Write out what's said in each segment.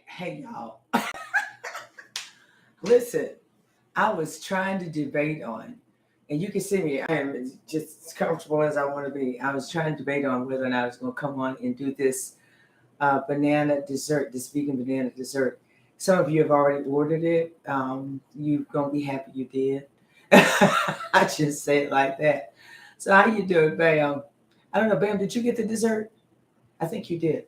Hey, y'all. Listen, I was trying to debate on, and you can see me, I am just as comfortable as I want to be. I was trying to debate on whether or not I was going to come on and do this banana dessert, this vegan banana dessert. Some of you have already ordered it. You're going to be happy you did. I just say it like that. So, how you doing, Bam? I don't know, Bam, did you get the dessert? I think you did.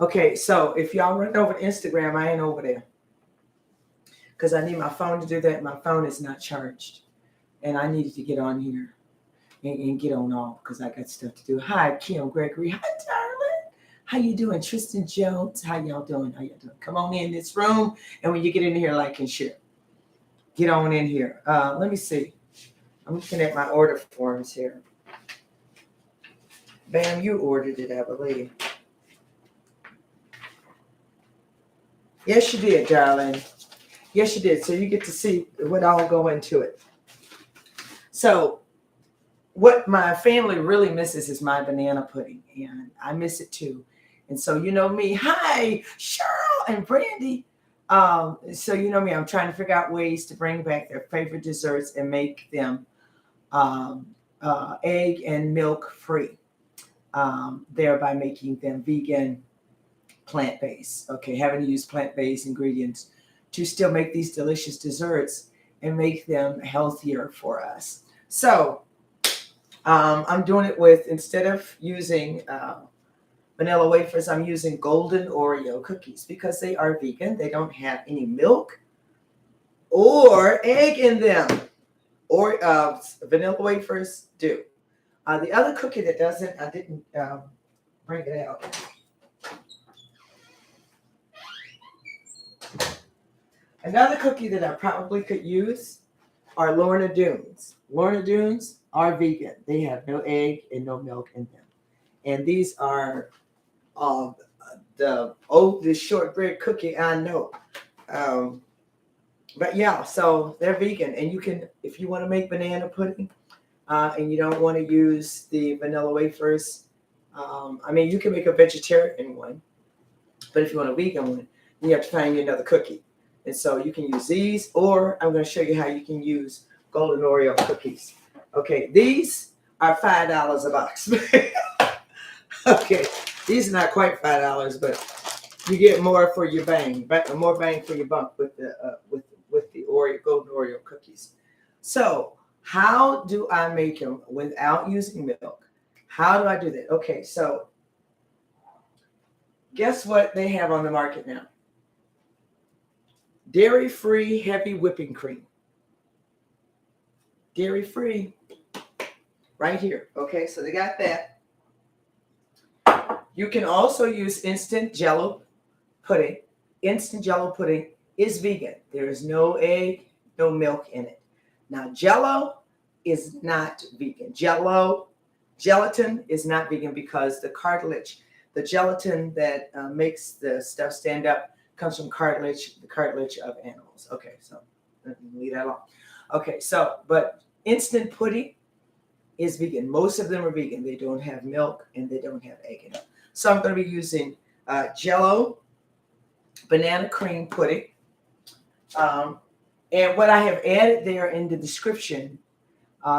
Okay, so if y'all run over to Instagram, I ain't over there because I need my phone to do that. My phone is not charged, and I needed to get on here and get on off because I got stuff to do. Hi, Kim Gregory. Hi, darling. How you doing, Tristan Jones? How y'all doing? How y'all doing? Come on in this room, and when you get in here, like and share. Get on in here. Let me see. I'm looking at my order forms here. Bam, you ordered it, I believe. Yes, you did, darling. Yes, you did. So you get to see what all go into it. So what my family really misses is my banana pudding, and I miss it too. And so you know me. Hi, Cheryl and Brandy. So you know me. I'm trying to figure out ways to bring back their favorite desserts and make them um, egg and milk free, thereby making them vegan, plant based. Okay, having to use plant based ingredients to still make these delicious desserts and make them healthier for us. So I'm doing it with, instead of using vanilla wafers, I'm using golden Oreo cookies because they are vegan. They don't have any milk or egg in them. Or vanilla wafers do. The other cookie that doesn't, I didn't bring it out. Another cookie that I probably could use are Lorna Doones. Lorna Doones are vegan. They have no egg and no milk in them. And these are um, the oldest shortbread cookie I know. Um, but yeah, so they're vegan. And you can, if you want to make banana pudding and you don't want to use the vanilla wafers, I mean, you can make a vegetarian one. But if you want a vegan one, you have to find you another cookie. And so you can use these, or I'm going to show you how you can use golden Oreo cookies. Okay, these are $5 a box. Okay, these are not quite $5, but you get more for your bang, more bang for your buck with the with the Oreo golden Oreo cookies. So how do I make them without using milk? How do I do that? Okay, so guess what they have on the market now? Dairy-free heavy whipping cream. Dairy-free, right here. Okay, so they got that. You can also use instant Jello pudding. Instant Jello pudding is vegan. There is no egg, no milk in it. Now, Jello is not vegan. Gelatin is not vegan because the cartilage, the gelatin that makes the stuff stand up comes from cartilage, the cartilage of animals. Okay, so leave that alone. Okay, so, but instant pudding is vegan. Most of them are vegan. They don't have milk and they don't have egg in it. So I'm going to be using Jello banana cream pudding. And what I have added there in the description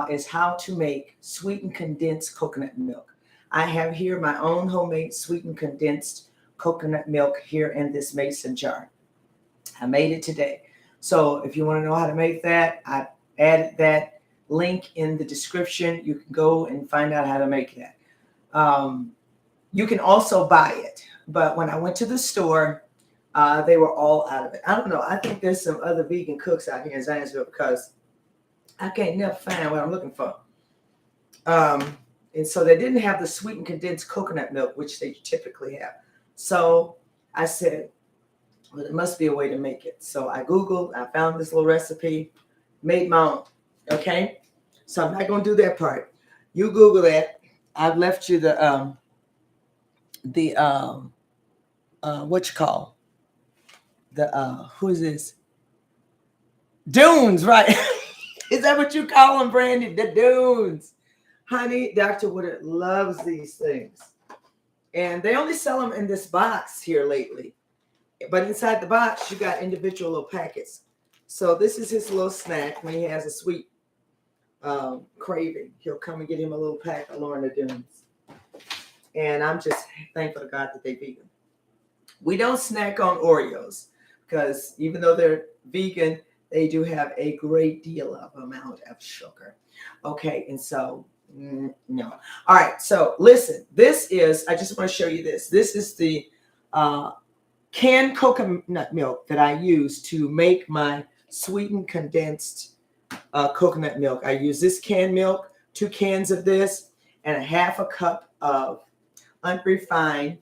is how to make sweetened condensed coconut milk. I have here my own homemade sweetened condensed coconut milk here in this mason jar. I made it today. So if you want to know how to make that, I added that link in the description. You can go and find out how to make that. You can also buy it. But when I went to the store, they were all out of it. I don't know. I think there's some other vegan cooks out here in Zanesville because I can't never find what I'm looking for. And so they didn't have the sweetened condensed coconut milk, which they typically have. So I said, well, there must be a way to make it. So I Googled, I found this little recipe, made my own. Okay? So I'm not going to do that part. You Google that. I've left you the what you call the who is this? Dunes, right? Is that what you call them, Brandy? The dunes. Honey, Dr. Woodard loves these things. And they only sell them in this box here lately. But inside the box, you got individual little packets. So this is his little snack when he has a sweet craving. He'll come and get him a little pack of Lorna Doones. And I'm just thankful to God that they're vegan. We don't snack on Oreos because even though they're vegan, they do have a great deal of amount of sugar. Okay, and so no. All right, so listen, this is, I just want to show you this. This is the canned coconut milk that I use to make my sweetened condensed coconut milk. I use this canned milk, 2 cans of this, and a half a cup of unrefined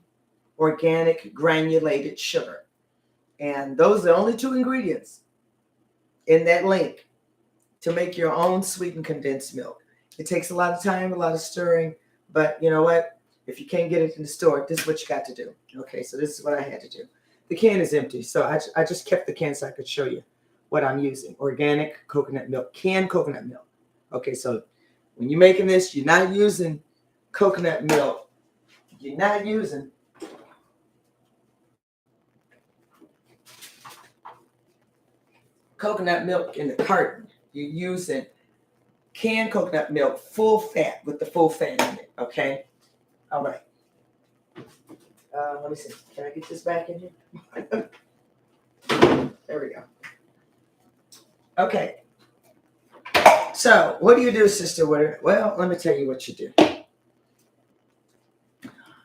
organic granulated sugar. And those are the only 2 ingredients in that link to make your own sweetened condensed milk. It takes a lot of time, a lot of stirring, but you know what? If you can't get it in the store, this is what you got to do. Okay, so this is what I had to do. The can is empty, so I just kept the can so I could show you what I'm using. Organic coconut milk, canned coconut milk. Okay, so when you're making this, you're not using coconut milk. You're not using coconut milk in the carton. You're using canned coconut milk, full fat, with the full fat in it. Okay? All right. Let me see. Can I get this back in here? There we go. Okay. So, what do you do, Sister Woodard? Well, let me tell you what you do.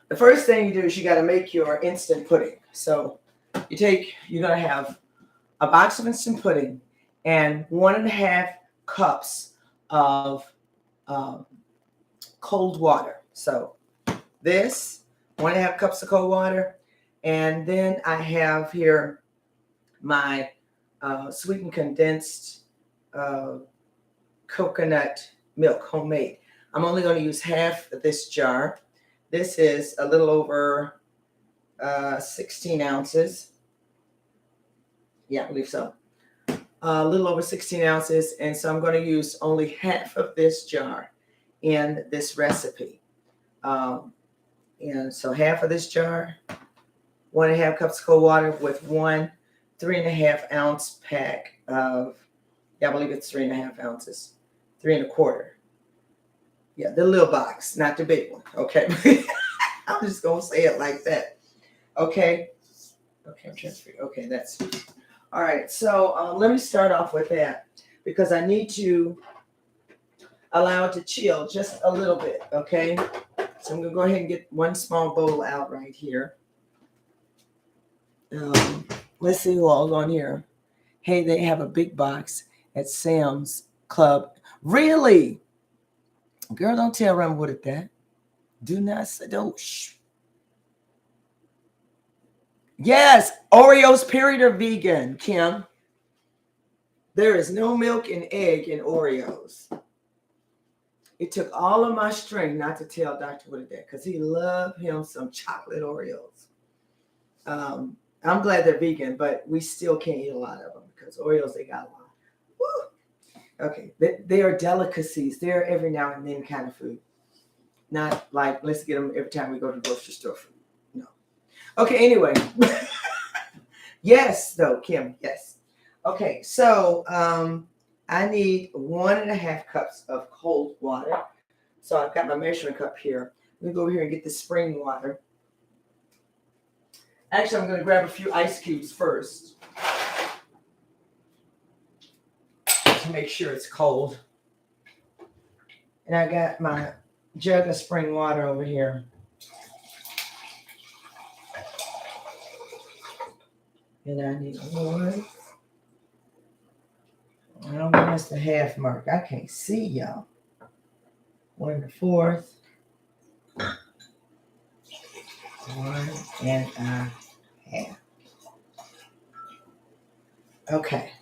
The first thing you do is you got to make your instant pudding. So, you're going to have a box of instant pudding and 1.5 cups of cold water. So this, 1.5 cups of cold water. And then I have here my sweetened condensed coconut milk, homemade. I'm only going to use half of this jar. This is a little over 16 ounces. Yeah, I believe so. A little over 16 ounces. And so I'm going to use only half of this jar in this recipe. And so half of this jar, 1.5 cups of cold water with 1 3.5 ounce pack of, yeah, I believe it's 3.5 ounces, 3.25. Yeah, the little box, not the big one. Okay. I'm just going to say it like that. Okay. Okay, I'm trying to figure. Okay, that's all right. So let me start off with that because I need to allow it to chill just a little bit. Okay. So I'm going to go ahead and get one small bowl out right here. Let's see who all on here. Hey, they have a big box at Sam's Club. Really? Girl, don't tell Ram Woodard that. Do not say, don't. Shh. Yes, Oreos, period, are vegan, Kim. There is no milk and egg in Oreos. It took all of my strength not to tell Dr. Woodard that because he loved him some chocolate Oreos. I'm glad they're vegan, but we still can't eat a lot of them because Oreos, they got a lot. Woo! Okay, they are delicacies. They're every now and then kind of food. Not like, let's get them every time we go to the grocery store food. No. Okay, anyway. Yes, though, Kim, yes. Okay, so I need 1.5 cups of cold water. So I've got my measuring cup here. Let me go over here and get the spring water. Actually, I'm going to grab a few ice cubes first to make sure it's cold. And I got my jug of spring water over here. And I need 1. I don't know what's the half mark. I can't see y'all. 1/4. 1.5. Okay.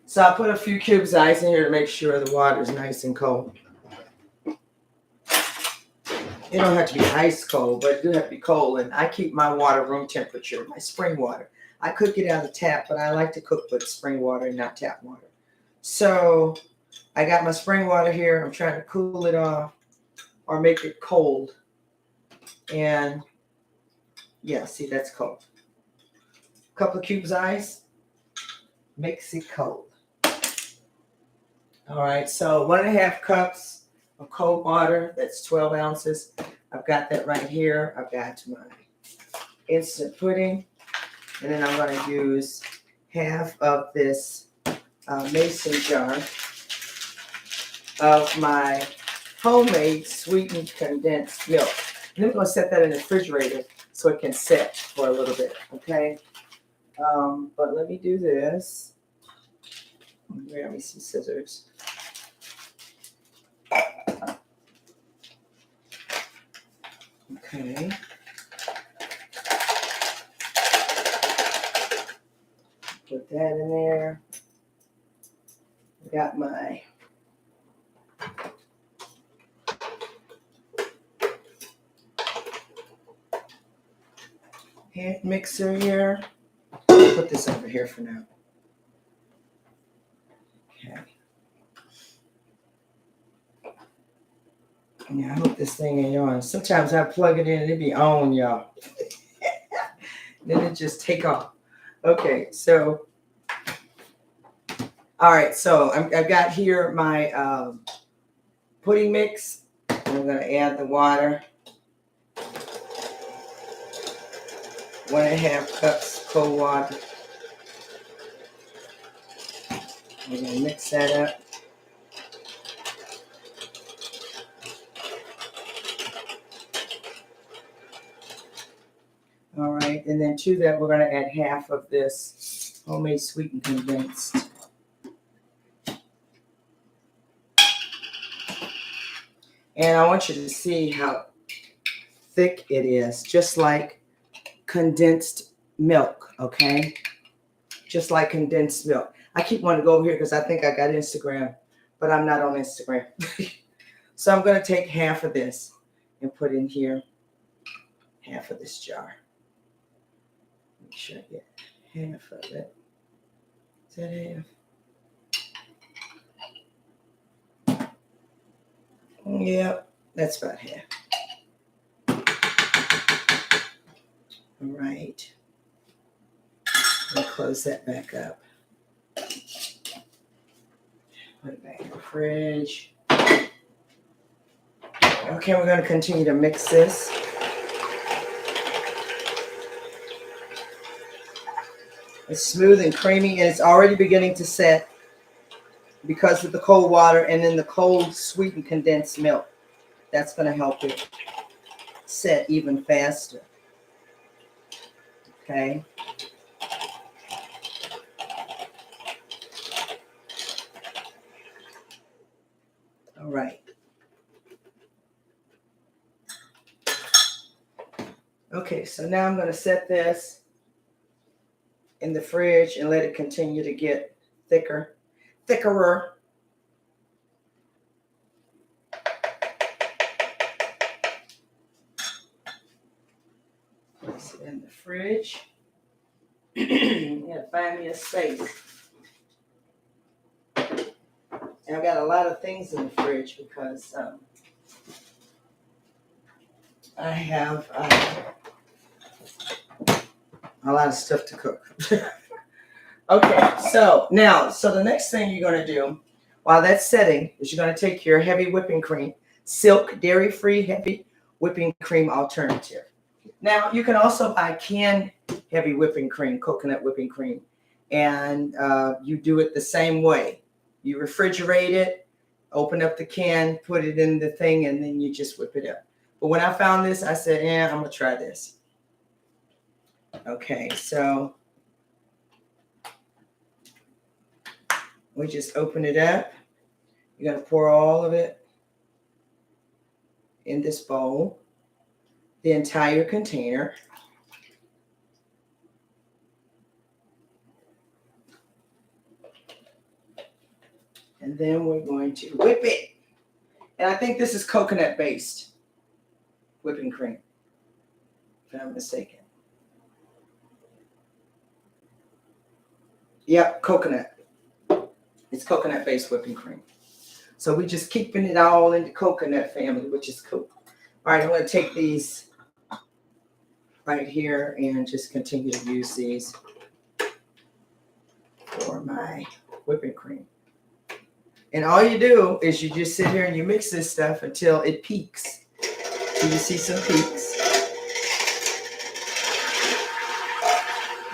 So I put a few cubes of ice in here to make sure the water is nice and cold. It don't have to be ice cold, but it do have to be cold. And I keep my water room temperature, my spring water. I could get out of the tap, but I like to cook with spring water and not tap water. So I got my spring water here. I'm trying to cool it off or make it cold. And yeah, see, that's cold. Couple of cubes ice, mix it cold. All right, so 1.5 cups of cold water, that's 12 ounces. I've got that right here. I've got my instant pudding, and then I'm going to use half of this mason jar of my homemade sweetened condensed milk. And then we're going to set that in the refrigerator so it can set for a little bit, okay? But let me do this. Grab me some scissors. Okay. Put that in there. I got my hand mixer here. I'll put this over here for now. Okay. Yeah, I hope this thing ain't on. Sometimes I plug it in and it be on, y'all. Then it just take off. Okay, so, all right, so I've got here my pudding mix. I'm going to add the water. 1.5 cups cold water. We're going to mix that up. All right, and then to that, we're going to add half of this homemade sweetened condensed. And I want you to see how thick it is, just like condensed milk, okay? Just like condensed milk. I keep wanting to go over here because I think I got Instagram, but I'm not on Instagram. So I'm going to take half of this and put in here, half of this jar. Make sure I get half of it. Is that half? Yep, that's about half. All right. I'll close that back up. Put it back in the fridge. Okay, we're going to continue to mix this. It's smooth and creamy, and it's already beginning to set because of the cold water and then the cold sweetened condensed milk. That's going to help it set even faster. Okay. All right. Okay, so now I'm going to set this in the fridge and let it continue to get thickerer. Place it in the fridge. Gotta find me a space. And I've got a lot of things in the fridge because I have a lot of stuff to cook. Okay, so the next thing you're going to do while that's setting is you're going to take your heavy whipping cream, Silk dairy-free heavy whipping cream alternative. Now, you can also buy canned heavy whipping cream, coconut whipping cream, and you do it the same way. You refrigerate it, open up the can, put it in the thing, and then you just whip it up. But when I found this, I said, I'm going to try this. Okay, so we just open it up. You're going to pour all of it in this bowl, the entire container. And then we're going to whip it. And I think this is coconut-based whipping cream, if I'm mistaken. Yep, coconut. It's coconut-based whipping cream. So we're just keeping it all in the coconut family, which is cool. All right, I'm going to take these right here and just continue to use these for my whipping cream. And all you do is you just sit here and you mix this stuff until it peaks. So you see some peaks.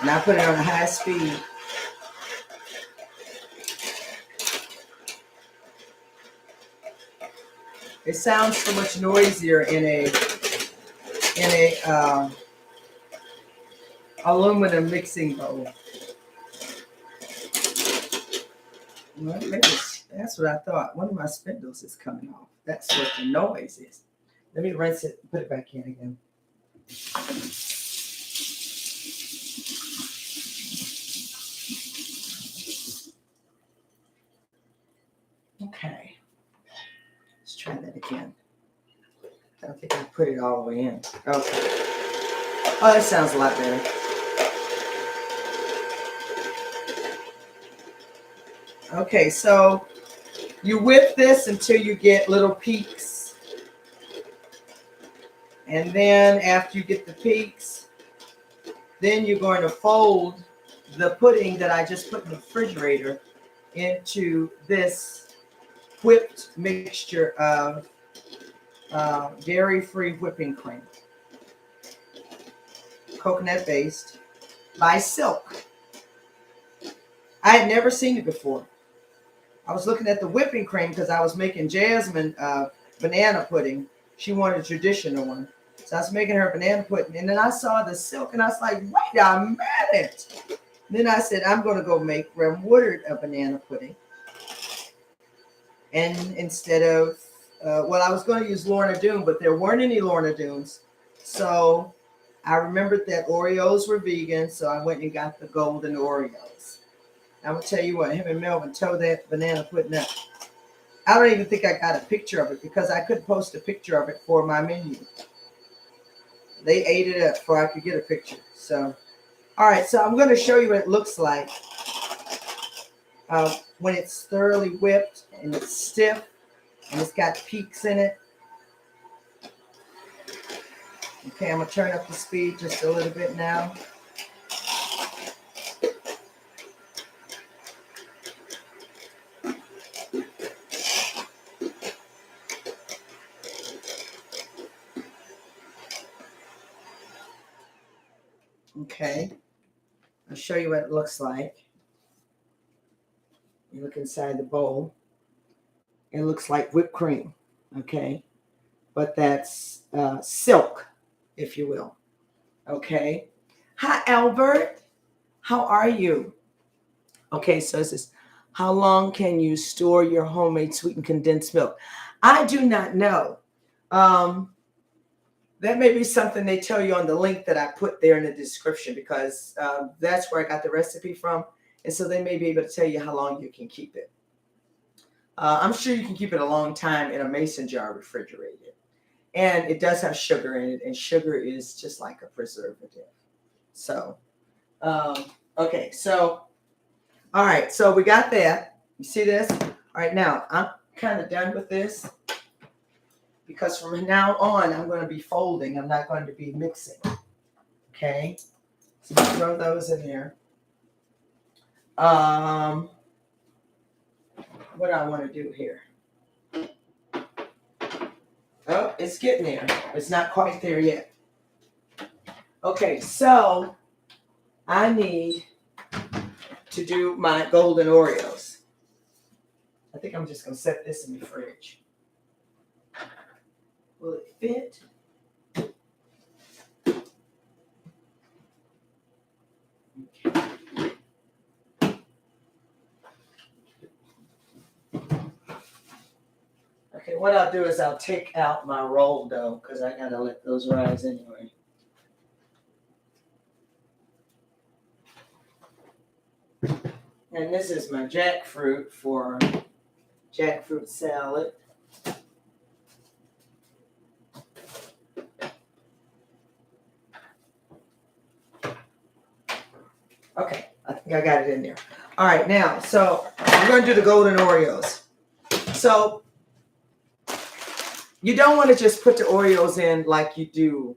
And I put it on a high speed. It sounds so much noisier in a aluminum mixing bowl. Well, that's what I thought. One of my spindles is coming off. That's what the noise is. Let me rinse it and put it back in again. Okay. Let's try that again. I don't think I put it all the way in. Okay. Oh, that sounds a lot better. Okay, so you whip this until you get little peaks. And then after you get the peaks, then you're going to fold the pudding that I just put in the refrigerator into this whipped mixture of dairy-free whipping cream, coconut-based, by Silk. I had never seen it before. I was looking at the whipping cream because I was making Jasmine banana pudding. She wanted a traditional one. So I was making her banana pudding. And then I saw the Silk and I was like, wait a minute. Then I said, I'm going to go make Rem Woodard a banana pudding. And instead of, well, I was going to use Lorna Doone, but there weren't any Lorna Doones. So I remembered that Oreos were vegan. So I went and got the golden Oreos. I'm going to tell you what, him and Melvin tore that banana pudding up. I don't even think I got a picture of it because I couldn't post a picture of it for my menu. They ate it up before I could get a picture. So, all right, so I'm going to show you what it looks like when it's thoroughly whipped and it's stiff and it's got peaks in it. Okay, I'm going to turn up the speed just a little bit now. Okay, I'll show you what it looks like. You look inside the bowl. It looks like whipped cream, okay? But that's Silk, if you will, okay? Hi, Albert. How are you? Okay, so it says, how long can you store your homemade sweetened condensed milk? I do not know. That may be something they tell you on the link that I put there in the description because that's where I got the recipe from. And so they may be able to tell you how long you can keep it. I'm sure you can keep it a long time in a mason jar refrigerated. And it does have sugar in it. And sugar is just like a preservative. So, okay. So, all right. So we got that. You see this? All right. Now, I'm kind of done with this. Because from now on, I'm going to be folding. I'm not going to be mixing. Okay. So you throw those in there. What do I want to do here? Oh, it's getting there. It's not quite there yet. Okay, so I need to do my golden Oreos. I think I'm just going to set this in the fridge. Will it fit? Okay. Okay, what I'll do is I'll take out my roll dough because I got to let those rise anyway. And this is my jackfruit for jackfruit salad. Okay, I think I got it in there. All right, now, so we're going to do the golden Oreos. So you don't want to just put the Oreos in like you do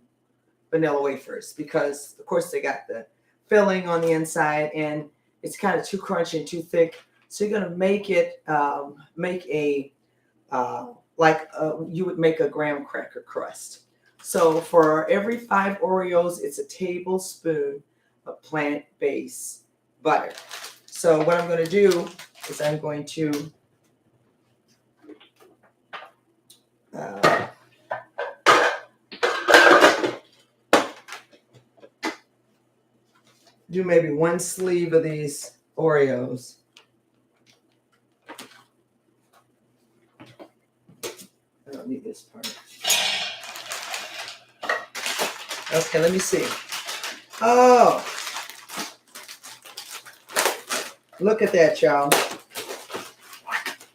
vanilla wafers because, of course, they got the filling on the inside and it's kind of too crunchy and too thick. So you're going to make it, make a, you would make a graham cracker crust. So for every 5 Oreos, it's a tablespoon of plant-based butter. So what I'm going to do is I'm going to do maybe 1 sleeve of these Oreos. I don't need this part. Okay, let me see. Oh, look at that, y'all.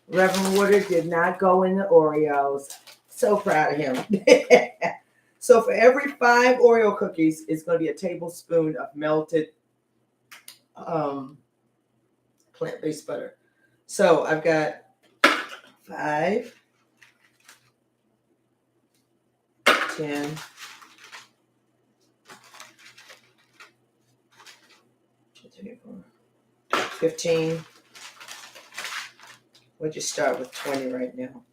Reverend Woodard did not go in the Oreos. So proud of him. So for every 5 Oreo cookies, it's going to be a tablespoon of melted plant-based butter. So I've got 5, 10, 15. We'll just start with 20 right now.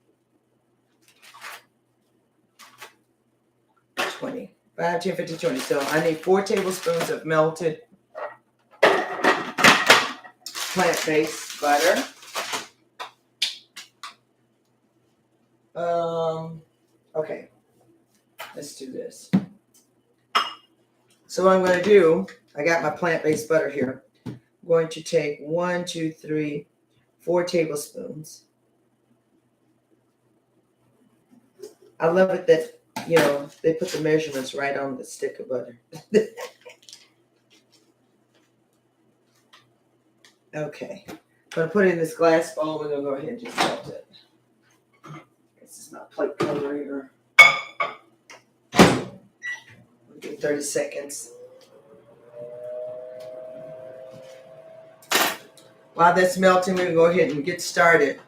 20. 5, 10, 15, 20. So I need 4 tablespoons of melted plant-based butter. Okay. Let's do this. So what I'm going to do, I got my plant-based butter here. I'm going to take 1, 2, 3, 4 tablespoons. I love it that, you know, they put the measurements right on the stick of butter. Okay. I'm going to put it in this glass bowl. We're going to go ahead and just melt it. This is my plate cover here. We'll give 30 seconds. While that's melting, we're going to go ahead and get started.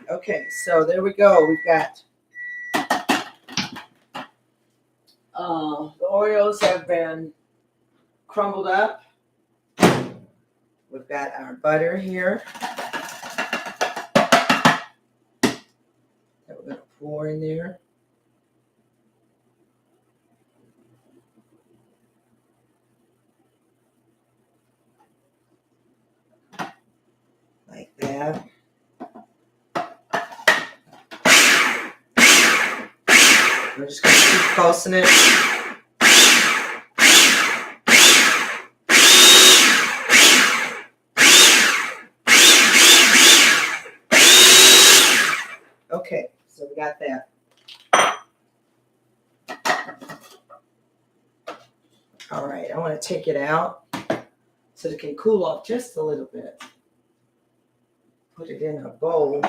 Okay, so there we go. We've got the Oreos have been crumbled up. We've got our butter here that we're going to pour in there. Like that. We're just going to keep pulsing it. Okay, so we got that. All right, I want to take it out so it can cool off just a little bit. Put it in a bowl.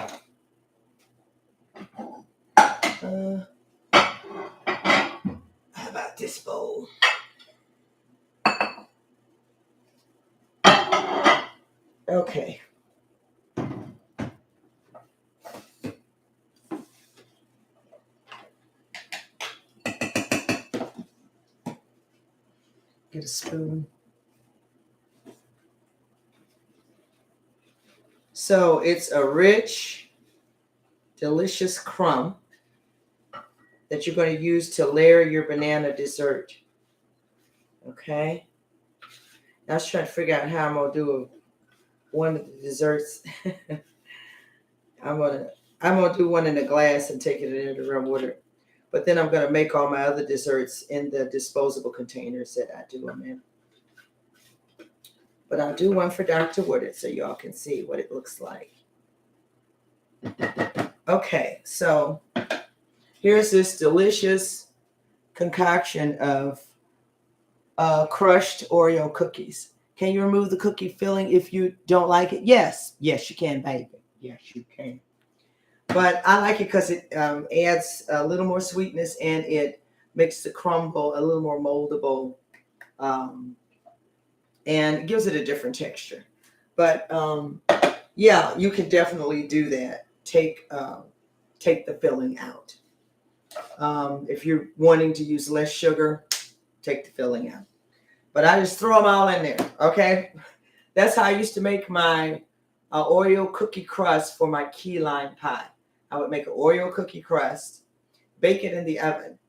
How about this bowl? Okay. Get a spoon. So it's a rich, delicious crumb that you're going to use to layer your banana dessert. Okay. Now I was trying to figure out how I'm going to do one of the desserts. I'm gonna do one in a glass and take it into the room water. But then I'm gonna make all my other desserts in the disposable containers that I do them in. But I'll do one for Dr. Woodard so y'all can see what it looks like. Okay, so here's this delicious concoction of crushed Oreo cookies. Can you remove the cookie filling if you don't like it? Yes. Yes, you can, baby. Yes, you can. But I like it because it adds a little more sweetness and it makes the crumble a little more moldable, um, and it gives it a different texture. But yeah, you can definitely do that. Take the filling out. If you're wanting to use less sugar, take the filling out. But I just throw them all in there. Okay, that's how I used to make my Oreo cookie crust for my key lime pie. I would make an Oreo cookie crust, bake it in the oven.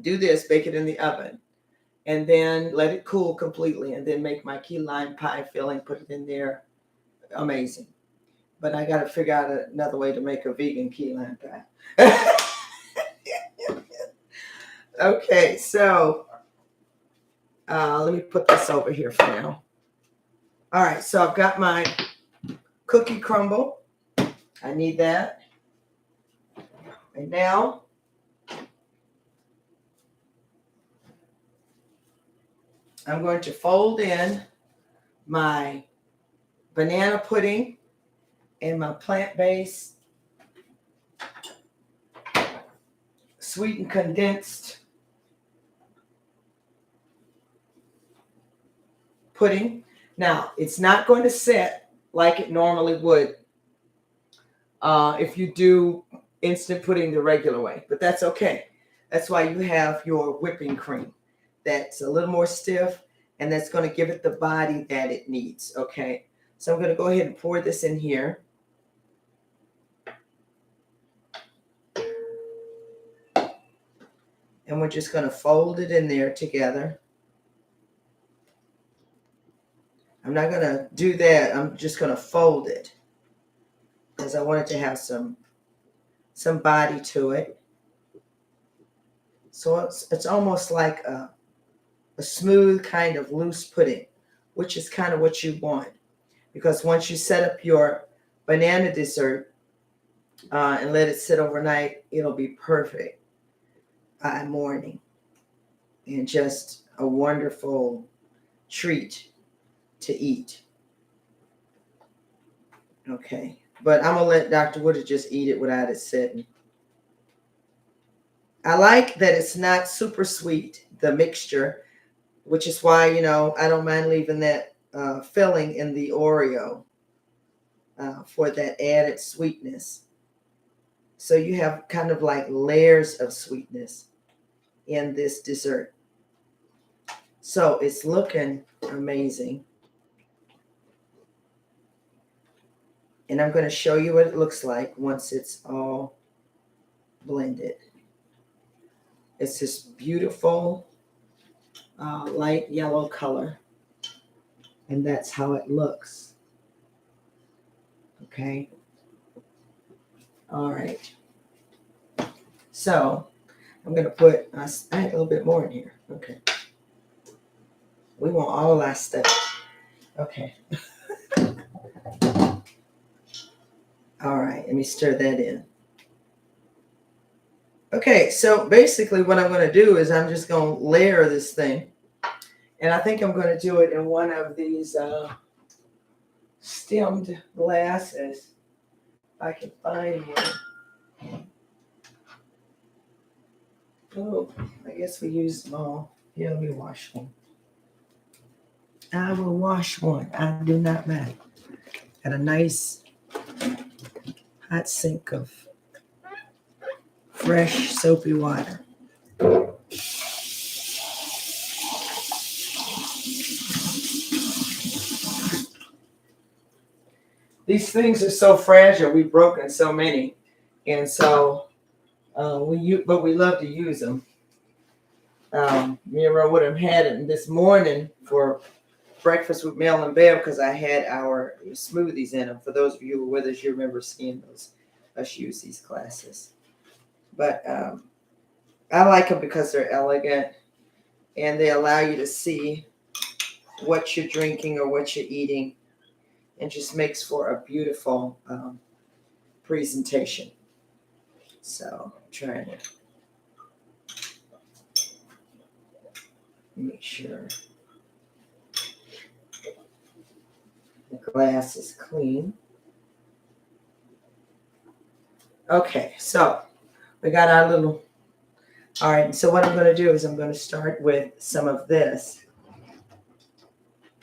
Do this, bake it in the oven, and then let it cool completely, and then make my key lime pie filling, put it in there. Amazing. But I got to figure out another way to make a vegan key lime pie. Okay, so let me put this over here for now. All right, so I've got my cookie crumble. I need that. And now I'm going to fold in my banana pudding and my plant-based sweetened condensed pudding. Now, it's not going to set like it normally would if you do instant pudding the regular way, but that's okay. That's why you have your whipping cream. That's a little more stiff, and that's going to give it the body that it needs, okay? So I'm going to go ahead and pour this in here. And we're just going to fold it in there together. I'm not going to do that. I'm just going to fold it because I want it to have some body to it. So it's almost like a smooth kind of loose pudding, which is kind of what you want. Because once you set up your banana dessert and let it sit overnight, it'll be perfect by morning. And just a wonderful treat to eat. Okay. But I'm going to let Dr. Woodard just eat it without it sitting. I like that it's not super sweet, the mixture, which is why, I don't mind leaving that filling in the Oreo for that added sweetness. So you have kind of like layers of sweetness in this dessert. So it's looking amazing. And I'm going to show you what it looks like once it's all blended. It's this beautiful light yellow color. And that's how it looks. Okay. All right. So I'm going to put, I had a little bit more in here. Okay. We want all our stuff. Okay. All right. Let me stir that in. Okay. So basically what I'm going to do is I'm just going to layer this thing. And I think I'm going to do it in one of these stemmed glasses. If I can find one. Oh, I guess we used them all. Here, let me wash one. I will wash one. I do not mind. Got a nice hot sink of fresh soapy water. These things are so fragile. We've broken so many, and so but we love to use them. Me and Ro would have had it this morning for breakfast with Mel and Bev because I had our smoothies in them. For those of you who are with us, you remember seeing us use these glasses. But I like them because they're elegant and they allow you to see what you're drinking or what you're eating, and just makes for a beautiful presentation. So I'm trying to make sure the glass is clean. Okay, so we got our little, all right, so what I'm going to do is I'm going to start with some of this.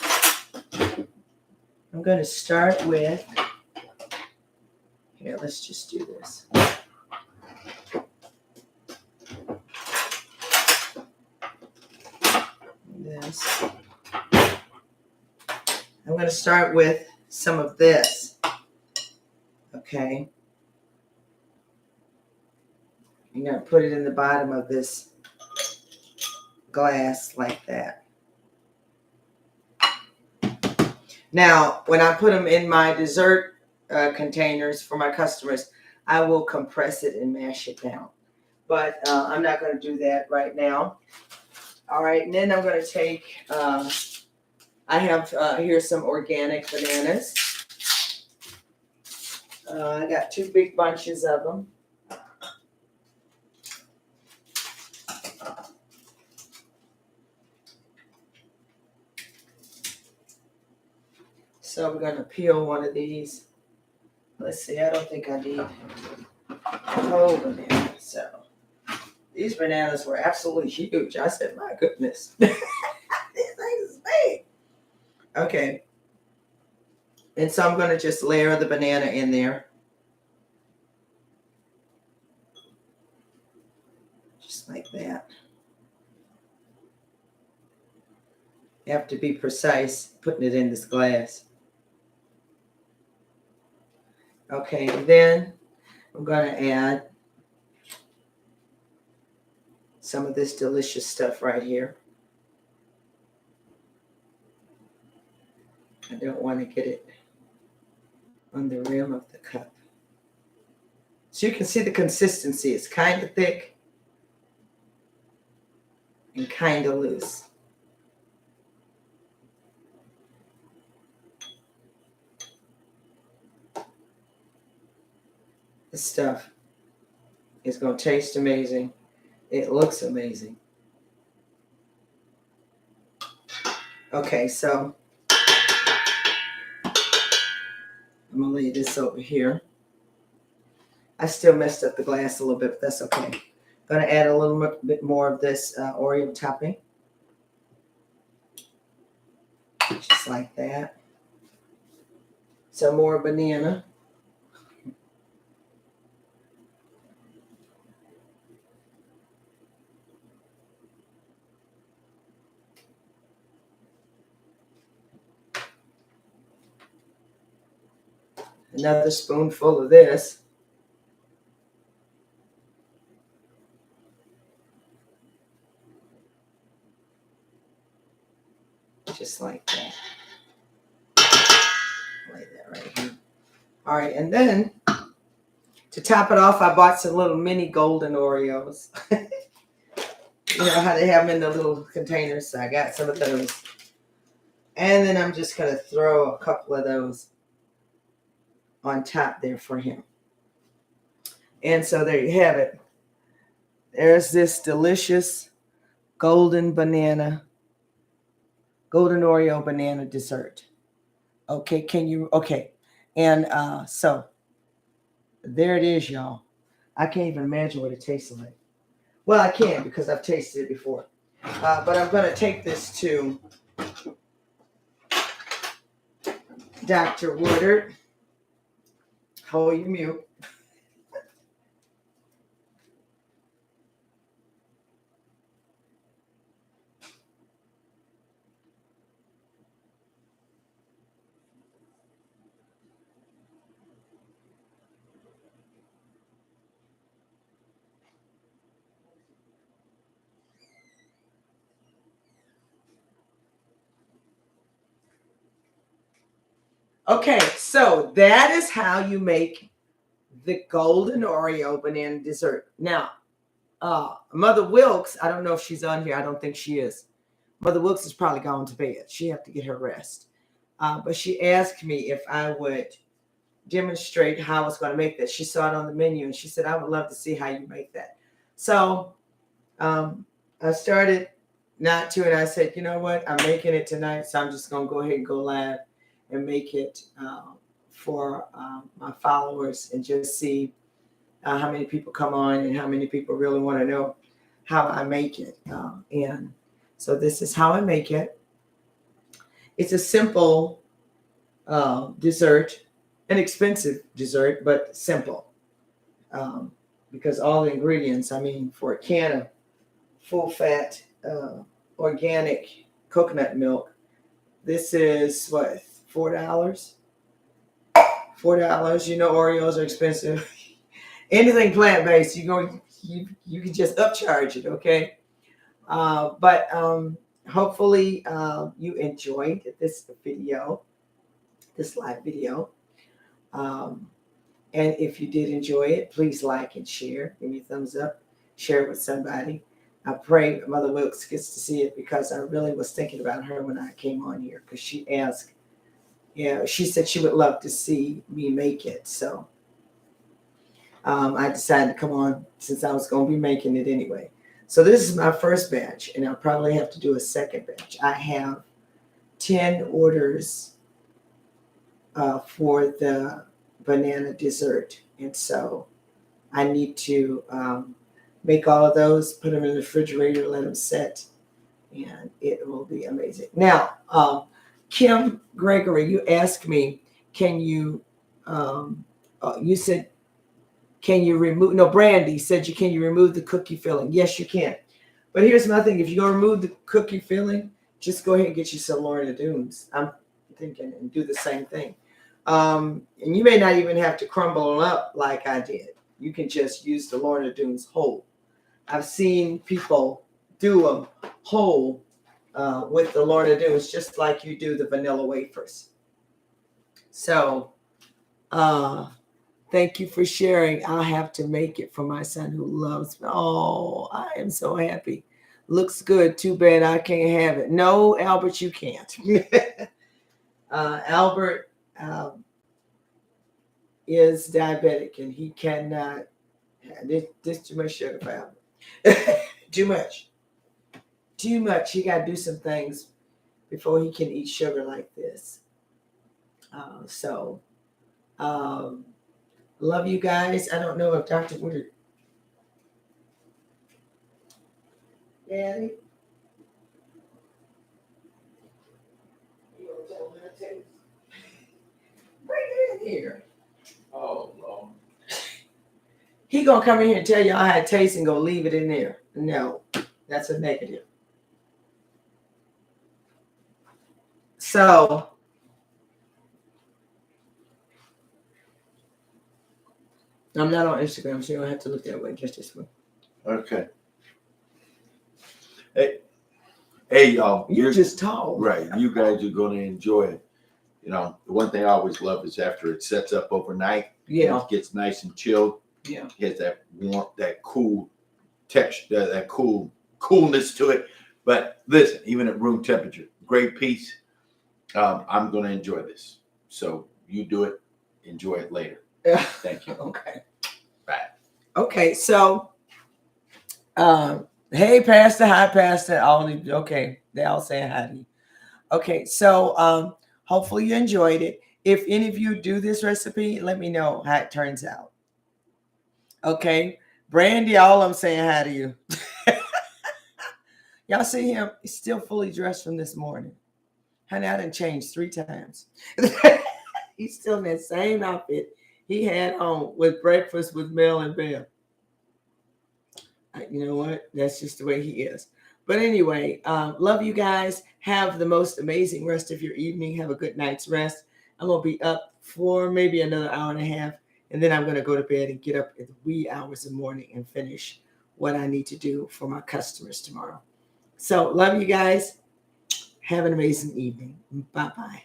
I'm going to start with, here, let's just do this. This. I'm going to start with some of this. Okay. I'm going to put it in the bottom of this glass like that. Now, when I put them in my dessert containers for my customers, I will compress it and mash it down. But I'm not going to do that right now. All right, and then I'm going to take, I have here some organic bananas. I got 2 big bunches of them. So we're going to peel one of these. Let's see, I don't think I need a whole banana. So these bananas were absolutely huge. I said, my goodness. These things is big. Okay. And so I'm going to just layer the banana in there. Just like that. You have to be precise putting it in this glass. Okay, and then I'm going to add some of this delicious stuff right here. I don't want to get it on the rim of the cup. So you can see the consistency. It's kind of thick and kind of loose. This stuff is going to taste amazing. It looks amazing. Okay, so I'm going to lay this over here. I still messed up the glass a little bit, but that's okay. Going to add a little bit more of this Oreo topping. Just like that. Some more banana. Another spoonful of this. Just like that. Lay that right here. All right, and then to top it off, I bought some little mini golden Oreos. You know how they have them in the little containers, so I got some of those. And then I'm just going to throw a couple of those on top there for him. And so there you have it. There's this delicious golden Oreo banana dessert. Okay, okay. And so there it is, y'all. I can't even imagine what it tastes like. Well, I can because I've tasted it before. But I'm going to take this to Dr. Woodard. Hold your mute. Okay, so that is how you make the golden Oreo banana dessert. Now, Mother Wilkes, I don't know if she's on here. I don't think she is. Mother Wilkes is probably gone to bed. She have to get her rest. But she asked me if I would demonstrate how I was going to make this. She saw it on the menu and she said, I would love to see how you make that. So I started not to, and I said, you know what? I'm making it tonight, so I'm just going to go ahead and go live and make it for my followers and just see how many people come on and how many people really want to know how I make it. And so this is how I make it. It's a simple dessert, an expensive dessert, but simple. Because all the ingredients, I mean, for a can of full fat organic coconut milk, this is what, $4? $4. You know, Oreos are expensive. Anything plant based, you can just upcharge it, okay? But hopefully you enjoyed this video, this live video. And if you did enjoy it, please like and share. Give me a thumbs up. Share it with somebody. I pray Mother Wilkes gets to see it, because I really was thinking about her when I came on here, because she asked, she said she would love to see me make it. So I decided to come on since I was going to be making it anyway. So this is my first batch, and I'll probably have to do a second batch. I have 10 orders for the banana dessert. And so I need to make all of those, put them in the refrigerator, let them set, and it will be amazing. Now, Kim Gregory, you asked me, can you, you said, can you remove, no, Brandy said, can you remove the cookie filling? Yes, you can. But here's my thing. If you're going to remove the cookie filling, just go ahead and get you some Lorna Doones. I'm thinking, and do the same thing. And you may not even have to crumble them up like I did. You can just use the Lorna Doones whole. I've seen people do them whole with the Lorna Doones, just like you do the vanilla wafers. So, thank you for sharing. I'll have to make it for my son who loves me. Oh, I am so happy. Looks good. Too bad I can't have it. No, Albert, you can't. Albert is diabetic, and he cannot. This too much sugar for Albert. Too much. Too much. He got to do some things before he can eat sugar like this. Love you guys. I don't know if Dr. Woodard. Daddy? You gonna tell him how to taste? Bring it in here. Oh, Lord. He gonna come in here and tell y'all how it tastes and go leave it in there. No, that's a negative. So, I'm not on Instagram, so you don't have to look that way. Just this way. Okay. Hey, y'all. You're just tall. Right. You guys are going to enjoy it. You know, the one thing I always love is after it sets up overnight. Yeah. It gets nice and chilled. Yeah. It has that warmth, that cool texture, that coolness to it. But listen, even at room temperature, great piece. I'm going to enjoy this. So you do it. Enjoy it later. Thank you. Okay. Bye. Okay. So, hey, Pastor. Hi, Pastor. Okay. They all saying hi to you. Okay. So, hopefully you enjoyed it. If any of you do this recipe, let me know how it turns out. Okay. Brandy, all I'm saying hi to you. Y'all see him? He's still fully dressed from this morning. Honey, I done changed 3 times. He's still in that same outfit he had on with breakfast with Mel and Bev. You know what? That's just the way he is. But anyway, love you guys. Have the most amazing rest of your evening. Have a good night's rest. I'm going to be up for maybe another hour and a half. And then I'm going to go to bed and get up at the wee hours in the morning and finish what I need to do for my customers tomorrow. So love you guys. Have an amazing evening. Bye-bye.